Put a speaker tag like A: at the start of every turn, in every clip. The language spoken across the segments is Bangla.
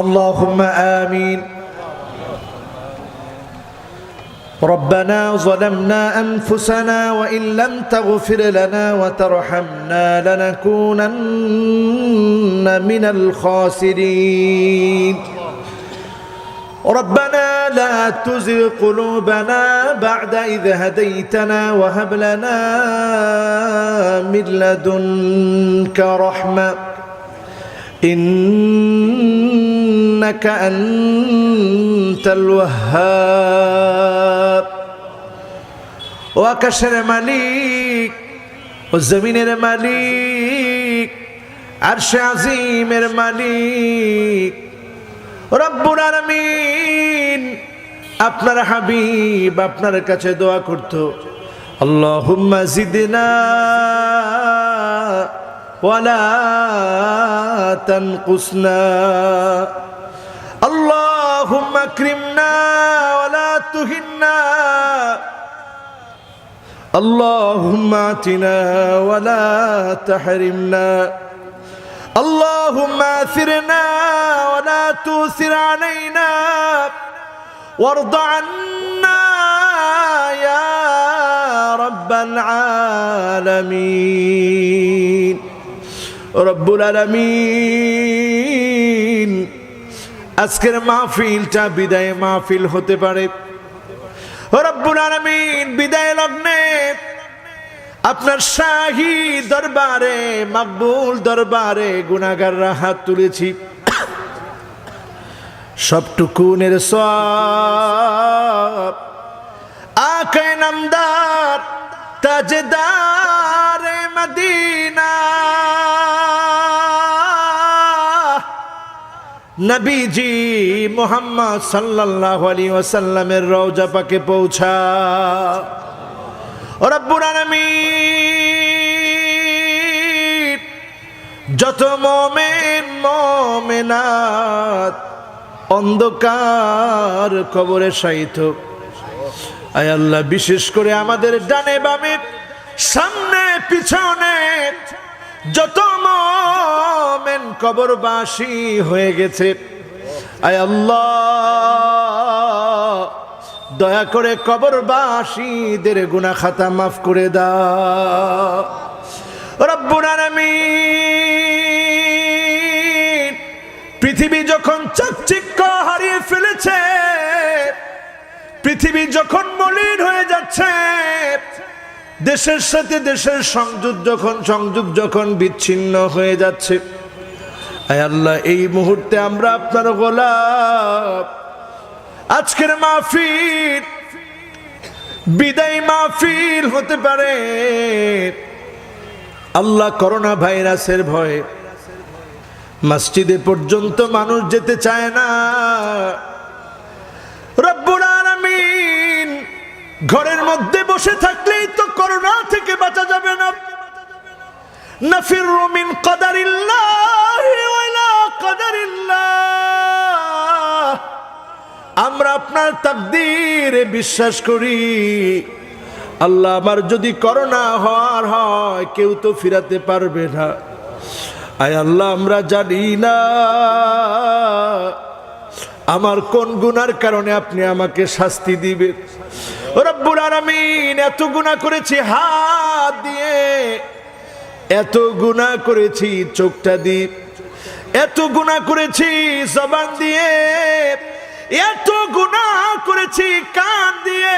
A: اللهم آمين. ربنا ظلمنا أنفسنا وإن لم تغفر لنا وترحمنا لنكونن من الخاسرين. ربنا لا تزغ قلوبنا بعد إذ هديتنا وهب لنا من لدنك رحمة إنك أنت الوهاب. وكشر مالك والزمين مالك عرش عظيم مالك রব্বুল আলামিন আপনার হাবিব আপনার কাছে দোয়া করত, আল্লাহুম্মা জিদনা ওয়ালা তানকুসনা, আল্লাহুম্মা আকরিমনা ওয়ালা তুহিন্না, আল্লাহুম্মা আতিনা ওয়ালা তাহরিমনা, اللهم آثرنا ولا تؤثر علينا وارض عنا يا رب العالمين. رب العالمين আজকের মাহফিলটা বিদায় মাহফিল হতে পারে। রব্বুল আলামিন বিদায় লগ্নে আপনার শাহী দরবারে মকবুল দরবারে গুনাহগাররা হাত তুলেছি, সবটুকুনের সওয়াব আকায়ে নামদার তাজদারে মদিনা নবীজি মুহাম্মদ সাল্লাল্লাহু আলাইহি ওয়াসাল্লামের রওজা পাকে পৌঁছা। রব্বুল আলামিন যত মুমিন মুমিনাত অন্ধকার কবরে শায়িত, আয় আল্লাহ বিশেষ করে আমাদের ডানে বামে সামনে পিছনে যত মুমিন কবরবাসী হয়ে গেছে, আয় আল্লাহ দয়া করে কবরবাসীদের গুনাহ খাতা মাফ করে দাও। রব্বুল আলামিন পৃথিবী যখন চাকচিক্য হারিয়ে ফেলেছে, পৃথিবী যখন মলিন হয়ে যাচ্ছে, দেশের সাথে দেশের সংযোগ যখন বিচ্ছিন্ন হয়ে যাচ্ছে, আয় আল্লাহ এই মুহূর্তে আমরা আপনার গোলাম, আজকের মাহফিল বিদায় মাহফিল হতে পারে। আল্লাহ করোনা ভাইরাসের ভয়ে মসজিদে পর্যন্ত মানুষ যেতে চায় না। রব্বুল আলামিন ঘরের মধ্যে বসে থাকলেই তো করোনা থেকে বাঁচা যাবে না। নাফিরু মিন কদারিল্লাহি ওয়া ইলা কদারিল্লাহ, আমরা আপনার তাকদীরে বিশ্বাস করি। আল্লাহ আমার যদি করোনা হওয়ার হয় কেউ তো ফিরাতে পারবে না। আয় আল্লাহ আমরা জানি না আমার কোন গুনার কারণে আপনি আমাকে শাস্তি দিবেন। রব্বুল আলামিন এত গুনাহ করেছি হাত দিয়ে, এত গুনাহ করেছি চোখটা দিয়ে, এত গুনাহ করেছি জবান দিয়ে, এত গুনাহ করেছি কান দিয়ে,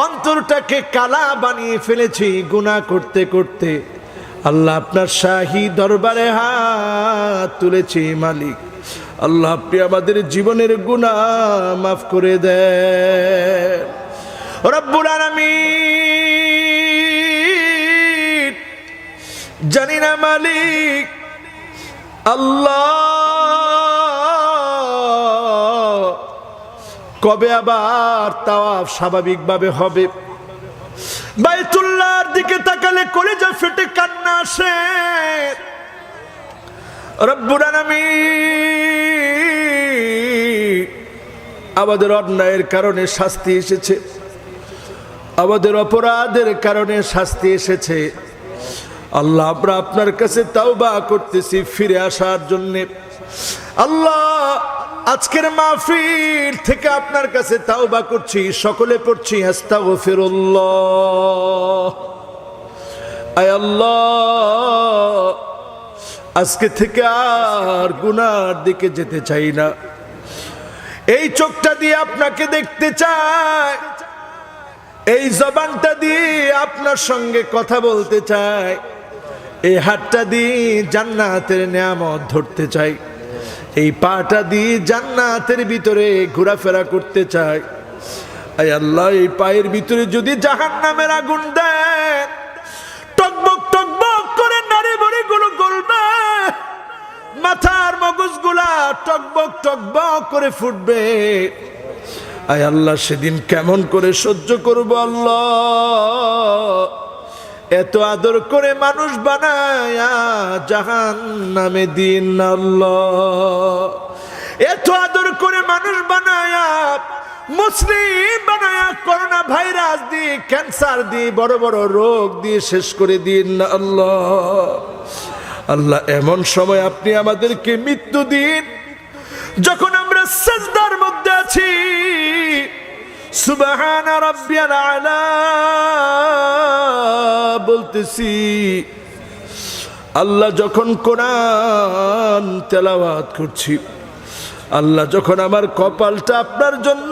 A: অন্তরটাকে কালা বানিয়ে ফেলেছি গুনাহ করতে করতে। আল্লাহ আপনার শাহী দরবারে হাত তুলেছি মালিক, আল্লাহ আপনি আমাদের জীবনের গুনাহ মাফ করে দেন। রব্বুল আলামিন জানি না মালিক আল্লাহ কবে আবার তাওয়াফ স্বাভাবিকভাবে হবে। বাইতুল্লাহর দিকে তাকালে কলিজা ফেটে কান্না আসে। রব্বুল আলামিন আমাদের অন্যায়ের কারণে শাস্তি এসেছে, আমাদের অপরাধের কারণে শাস্তি এসেছে। আল্লাহ আমরা আপনার কাছে তাওবা করতেছি ফিরে আসার জন্যে। আল্লাহ আজকের মাহফিল থেকে আপনার কাছে তাওবা করছি, সকলে পড়ছি আস্তাগফিরুল্লাহ। আয় আল্লাহ, আজকে থেকে আর গুনার দিকে যেতে চাই না। এই চোখটা দিয়ে আপনাকে দেখতে চাই, এই জবানটা দিয়ে আপনার সঙ্গে কথা বলতে চাই, এই হাতটা দিয়ে জান্নাতের নিয়ামত ধরতে চাই, এই পাটা দিয়ে জান্নাতের ভিতরে ঘোরাফেরা করতে চাই। আয় আল্লাহ, এই পায়ের ভিতরে যদি জাহান্নামের আগুন দেন, টকবক টকবক করে নারী বড়ি গুলো গলবে, মাথার মগজগুলা টকবক টকবক করে ফুটবে। আয় আল্লাহ, সেদিন কেমন করে সহ্য করব আল্লাহ? এত আদর করে মানুষ বানায়া জাহান্নামে দিন আল্লাহ, এত আদর করে মানুষ বানায়া মুসলিম বানায়া করোনা ভাইরাস দিয়ে, ক্যান্সার দিয়ে, বড় বড় রোগ দিয়ে শেষ করে দিন আল্লাহ। আল্লাহ, এমন সময় আপনি আমাদেরকে মৃত্যু দিন যখন আমরা সিজদার মধ্যে আছি, সুবহান রাব্বিয়াল আলা বলতেছি। আল্লাহ, যখন কোরআন তেলাওয়াত করছি, আল্লাহ, যখন আমার কপালটা আপনার জন্য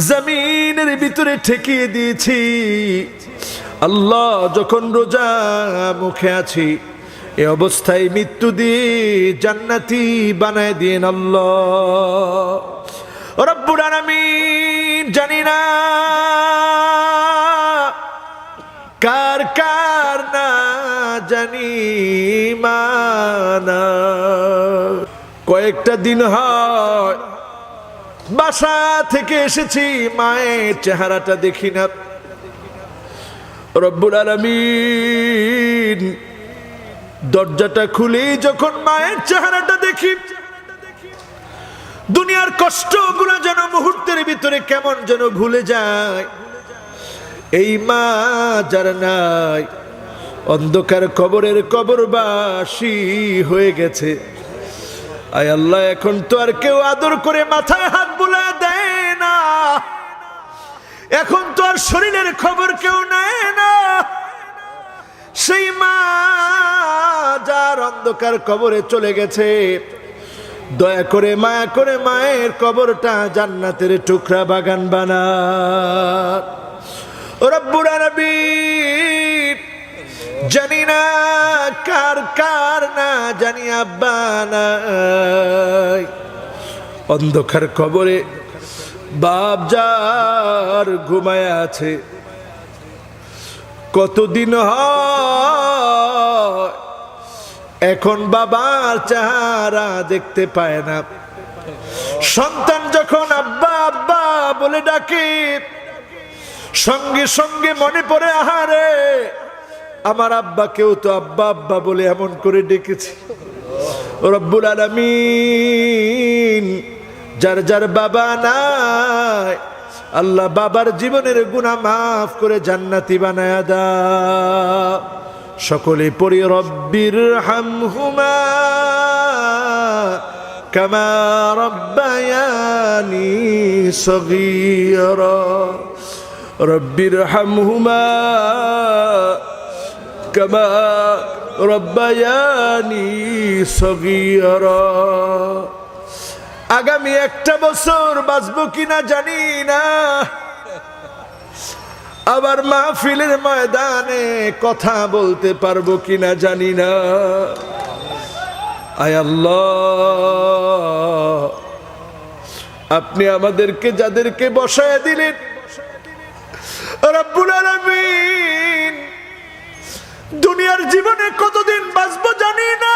A: জমিনের ভিতরে ঠেকিয়ে দিয়েছি, আল্লাহ, যখন রোজা মুখে আছি, এই অবস্থায় মৃত্যু দিয়ে জান্নাতি বানায় দিন আল্লাহ রব্বুল আলামিন। জানি না কার কার না জানি মানা, কয়েকটা দিন হয় বাসা থেকে এসেছি, মায়ের চেহারাটা দেখি না। রব্বুল আলামিন, দরজাটা খুলে যখন মায়ের চেহারাটা দেখি, দুনিয়ার কষ্টগুলো যেন মুহূর্তের ভিতরে কেমন যেন ভুলে যায়। এই মা যার নাই, অন্ধকার কবরের কবরবাসী হয়ে গেছে। আয় আল্লাহ, এখন তো আর কেউ আদর করে মাথায় হাত বুলায় দেয় না, এখন তো আর শরীরের খবর কেউ নেয় না। সেই মা যার অন্ধকার কবরে চলে গেছে, দয়া করে মায়া করে মায়ের কবরটা জান্নাতের টুকরা বাগান বানা রব্বুল আলামিন। জানি না কার কার না জানি আব্বা নাই, অন্ধকার কবরে বাপ যার ঘুমায় আছে, কতদিন হয় এখন বাবার চেহারা দেখতে পায় না। সন্তান যখন আব্বা আব্বা বলে ডাকে, সঙ্গে সঙ্গে মনে পড়ে, আহারে আমার আব্বাকেও তো আব্বা আব্বা বলে এমন করে ডেকেছি। রব্বুল আলামিন, যার যার বাবা নাই, আল্লাহ বাবার জীবনের গুনাহ মাফ করে জান্নাতি বানায়া দাও। সকলে পড়ি রব্বির হামহুমা কামা রব্বায়ানি সগীরা, রব্বির হামহুমা কামা রব্বায়ানি সগীরা। আগামী একটা বছর বাঁচবো কিনা জানি না, আবার মাহফিলের ময়দানে কথা বলতে পারবো কিনা জানি না। আয় আল্লাহ, আপনি আমাদেরকে যাদেরকে বসায় দিলেন রব্বুল আলামিন, দুনিয়ার জীবনে কতদিন বাঁচবো জানি না।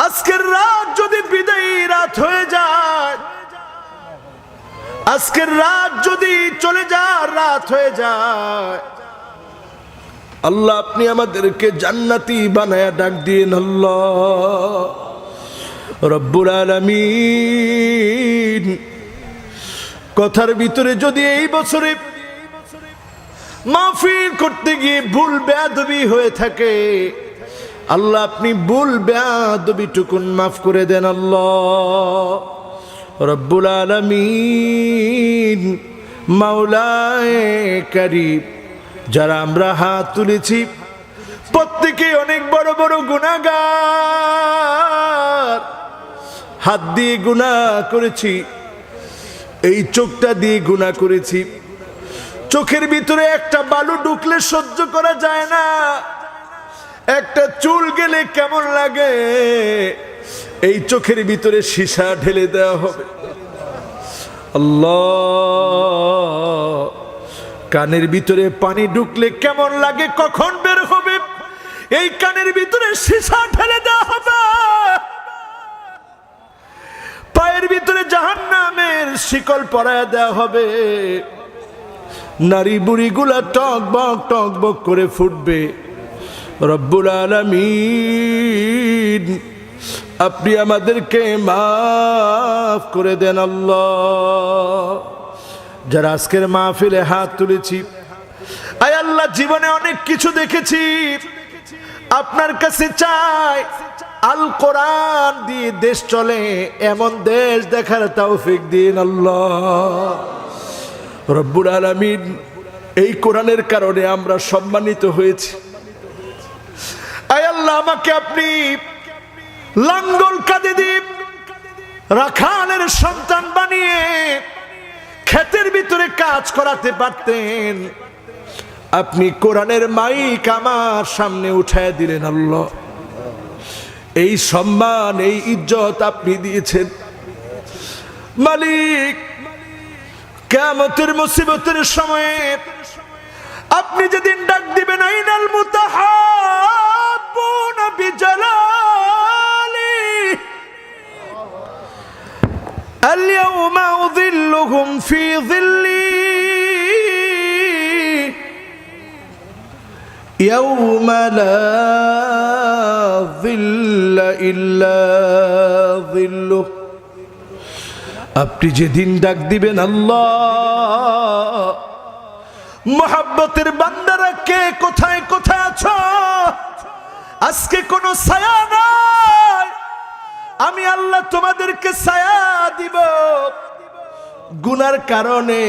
A: আজকের রাত যদি বিদায়ী রাত হয়ে যায়, আজকের রাত যদি চলে যাওয়ার রাত হয়ে যায়, আল্লাহ আপনি আমাদেরকে জান্নাতি বানায়া ডাক দিন আল্লাহ রব্বুল আলামিন। কথার ভিতরে যদি এই বছরে মাহফিল করতে গিয়ে ভুল বেয়াদবি হয়ে থাকে, আল্লাহ আপনি ভুল বেয়াদবিটুকুন মাফ করে দেন আল্লাহ রব্বুল আলামিন মাওলায়ে কারীম যারা আমরা হাত তুলেছি প্রত্যেকে অনেক বড় বড় গুনাহগার হাত দিয়ে গুনাহ করেছি এই চোখটা দিয়ে গুনাহ করেছি চোখের ভিতরে একটা বালু ঢুকলে সহ্য করা যায় না একটা চুল গেলে কেমন লাগে এই চোখের ভিতরে সীসা ঢেলে দেওয়া হবে আল্লাহ কানের ভিতরে পানি ঢুকলে কেমন লাগে কখন বের হবে এই কানের ভিতরে সীসা ঢেলে দেওয়া হবে পায়ের ভিতরে জাহান্নামের শিকল পরায়া দেওয়া হবে নারী বুড়িগুলা টক বক করে ফুটবে রব্বুল আলামিন আপনি আমাদেরকে মাফ করে দেন আল্লাহ যারা আজকের মাহফিলে হাত তুলেছি আয় আল্লাহ জীবনে অনেক কিছু দেখেছি আপনার কাছে চাই আল কোরআন দিয়ে দেশ চলে এমন দেশ দেখার তৌফিক দিন আল্লাহ রব্বুল আলামিন এই কোরআনের কারণে আমরা সম্মানিত হয়েছি আয় আল্লাহ আমাকে আপনি লাঙ্গল কাঁধে দিয়ে রাখালের সন্তান বানিয়ে ক্ষেতের ভিতরে কাজ করাতে পারতেন আপনি কোরআনের মাইক আমার সামনে উঠায় দিলেন আল্লাহ এই সম্মান এই ইজ্জত আপনি দিয়েছেন মালিক কিয়ামতের মুসিবতের সময়ে আপনি যেদিন ডাক দিবেন আইনাল মুতাহাব্বুনা বিজালালি اليوم أظلهم في ظلي يوم لا ظل إلا ظله আপনি যেদিন ডাক দিবেন আল্লাহ মোহাব্বতের বান্দারা কে কোথায় কোথায় আছো আজকে কোনো ছায়া নাই আমি আল্লাহ তোমাদেরকে ছায়া দিব গুনার কারণে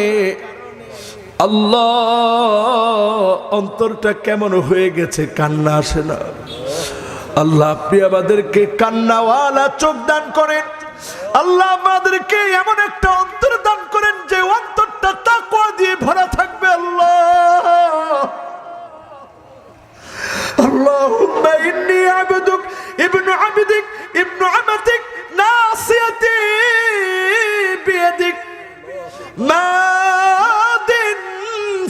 A: আল্লাহ অন্তরটা কেমন হয়ে গেছে কান্না আসে না আল্লাহ আপনি আমাদেরকে কান্নাওয়ালা চোখ দান করেন আল্লাহ আমাদেরকে এমন একটা অন্তর দান করেন যে অন্তরটা তাকওয়া দিয়ে ভরা থাকবে আল্লাহ আল্লাহুম্মা ইন্নী আবদুক ইবনু আবদিক ইবনু আমাতিক নাসিয়াতি বিয়াদিক মাদিন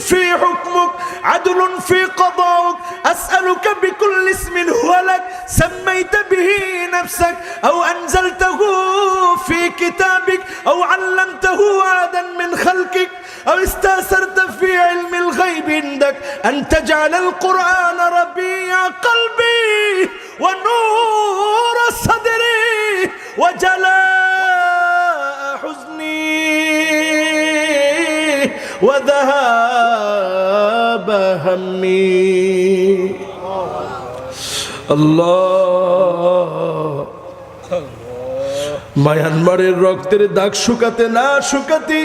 A: في حكمك عدل في قضاءك أسألك بكل اسم هو لك سميت به نفسك أو أنزلته في كتابك أو علمته أحدا من خلقك أو استأثرت في علم الغيب عندك أن تجعل القرآن ربيع قلبي ونور صدري وجلاء حزني وذهاب همي الله মায়ানমারের রক্তের দাগ শুকাতে না শুকাতে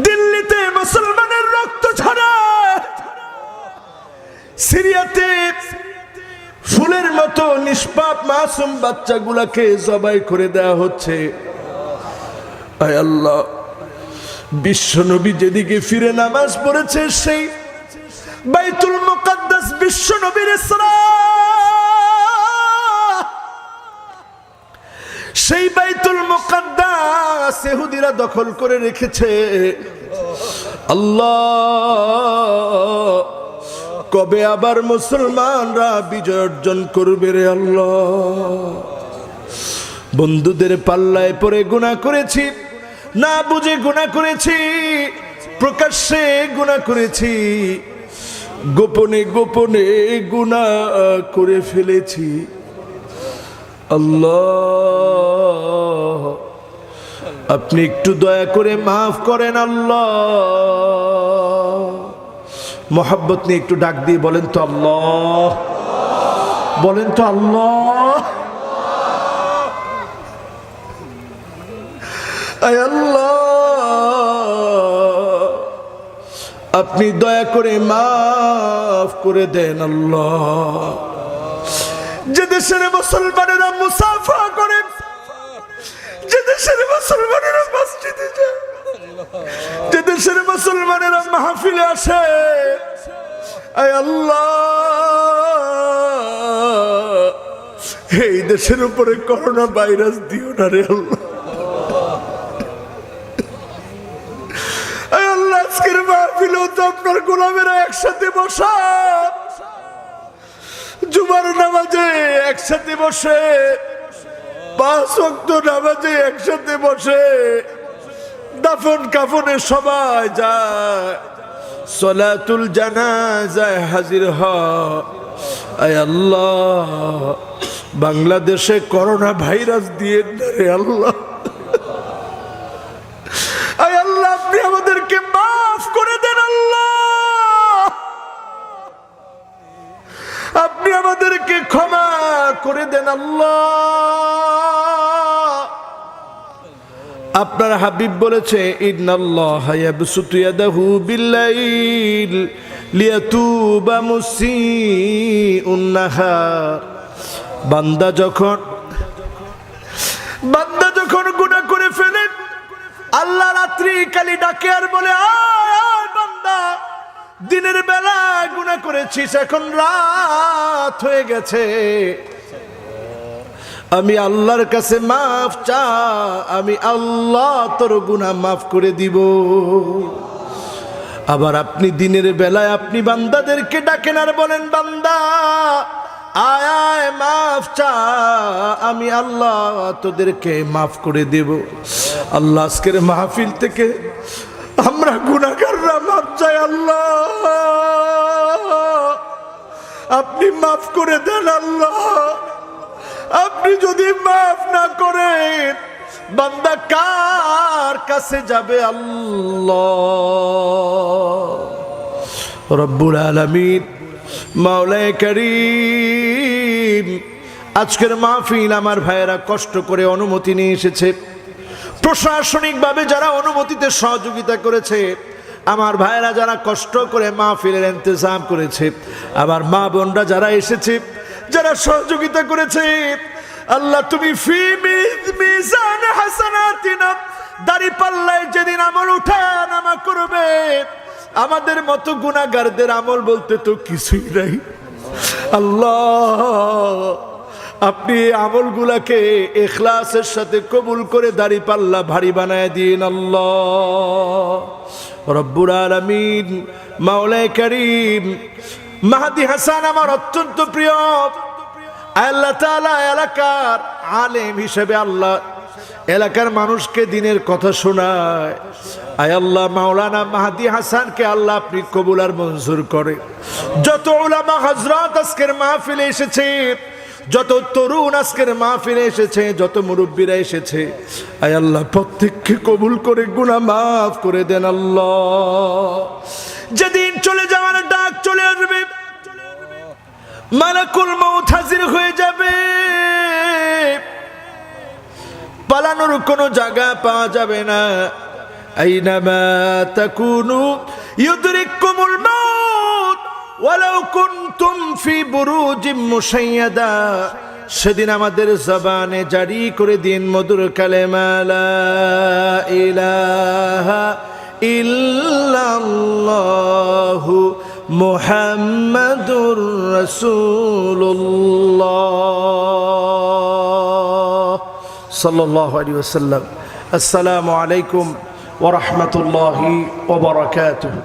A: দিল্লিতে মুসলমানের রক্ত ঝরা সিরিয়াতে ফুলের মতো নিষ্পাপ মাসুম বাচ্চাগুলোকে জবাই করে দেওয়া হচ্ছে আয় আল্লাহ বিশ্বনবী যেদিকে ফিরে নামাজ পড়েছে সেই বাইতুল মুকাদ্দাস বিশ্বনবীর ইসরা সেই বাইতুল মুকাদ্দাস ইহুদিরা দখল করে রেখেছে আল্লাহ কবে আবার মুসলমানরা বিজয় অর্জন করবে রে আল্লাহ বন্ধুদের পাল্লায় পড়ে গুনাহ করেছি না বুঝে গুনাহ করেছি প্রকাশ্যে গুনাহ করেছি গোপনে গোপনে গুনাহ করে ফেলেছি আল্লাহ আপনি একটু দয়া করে মাফ করেন আল্লাহ মোহাব্বত নিয়ে একটু ডাক দিয়ে বলেন তো আল্লাহ বলেন তো আল্লাহ। আয় আল্লাহ, আপনি দয়া করে মাফ করে দেন আল্লাহ। যে দেশের মুসলমানেরা মুসাফা করে, যে দেশের মুসলমানেরা মসজিদে যায়, যে দেশের মুসলমানেরা মাহফিলে আসে, আয় আল্লাহ এই দেশের উপরে করোনা ভাইরাস দিও না রে আল্লাহ। আয় আল্লাহ, আজকের মাহফিলেও তো আপনার গোলামেরা একসাথে বসা, জুমার নামাজে একসাথে বসে, 5 ওয়াক্ত নামাজে একসাথে বসে, দাফন কাফনে সবাই যায়, সলাতুল জানাজায় হাজির হয়। আয় আল্লাহ, বাংলাদেশে করোনা ভাইরাস দিয়ে না রে আল্লাহ। আয় আল্লাহ, আপনি আমাদেরকে মাফ করে দেন আল্লাহ, আপনি আমাদেরকে ক্ষমা করে দেন আল্লাহ। আপনার হাবিব বলেছে, ইন্নাল্লাহা ইয়াবসুতু ইয়াদাহু বিল্লাইল লিয়াতুবা মুসিউন নাহার। বান্দা যখন গুনাহ করে ফেলে, আল্লাহ রাত্রি কালি ডাকে আর বলে, আয় বান্দা, দিনের বেলা গুনাহ করেছিস, এখন রাত হয়ে গেছে, আমি আল্লাহর কাছে মাফ চা, আমি আল্লাহ তোর গুনাহ মাফ করে দিব। আবার আপনি দিনের বেলায় আপনি বান্দাদেরকে ডাকেন আর বলেন, বান্দা আয় আয় মাফ চা, আমি আল্লাহ তোদেরকে মাফ করে দেব। আল্লাহ আজকের মাহফিল থেকে আমরা গুনাহগাররা মাফ চাই আল্লাহ, আপনি মাফ করে দেন আল্লাহ। আপনি যদি মাফ না করেন, বান্দা কার কাছে যাবে আল্লাহ? রব্বুল আলামিন, মাওলায়ে কারীম, আজকের মাহফিল আমার ভাইয়েরা কষ্ট করে অনুমতি নিয়ে এসেছে, প্রশাসনিকভাবে যারা অনুমতিতে সহযোগিতা করেছে, আমার ভাইয়েরা যারা কষ্ট করে মাহফিলের ইন্তজাম করেছে, আমার মা বোনরা যারা এসেছে, যারা সহযোগিতা করেছে, আল্লাহ তুমি ফি মিজান হাসানাতিনা, দাড়ি পাল্লায় যেদিন আমল উঠানামা করবে, আমাদের মতো গুনাহগারদের আমল বলতে তো কিছুই নাই আল্লাহ। আপনি আমলগুলাকে ইখলাসের সাথে কবুল করে দাড়ি পাল্লা ভারী বানায় দিন আল্লাহ। রব্বুল আলামিন, মাওলায়ে কারীম, মাহদি হাসান আমার অত্যন্ত প্রিয়, আল্লাহ তাআলা এলাকার আলেম হিসেবে আল্লাহ এলাকার মানুষকে দিনের কথা শোনায়। আয় আল্লাহ, মাওলানা মাহদি হাসানকে আল্লাহ আপনি কবুল আর মঞ্জুর করে। যত উলামা হযরত আজকের মাহফিলে এসেছে, যত তরুণ আজকের মাহফিলে এসেছে, যত মুরব্বীরা এসেছে, আয় আল্লাহ প্রত্যেককে কবুল করে গুনাহ মাফ করে দেন আল্লাহ। যেদিন চলে যাওয়ার ডাক চলে আসবে, মালাকুল মউত হাজির হয়ে যাবে, পালানোর কোনো জায়গা পাওয়া যাবে না। আইনামা তাকুনু ইউদরিকুমুল মাউত ওয়ালাউ কুনতুম ফি বুরুজিম মুশাইয়াদা। সেদিন আমাদের জবানে জারি করে দিন মধুর কালেমা লা ইলাহা ইল্লাল্লাহু মুহাম্মাদুর রাসূলুল্লাহ সাল্লাল্লাহু আলাইহি ওয়াসাল্লাম। আসসালামু আলাইকুম ওয়া রাহমাতুল্লাহি ওয়া বারাকাতুহু।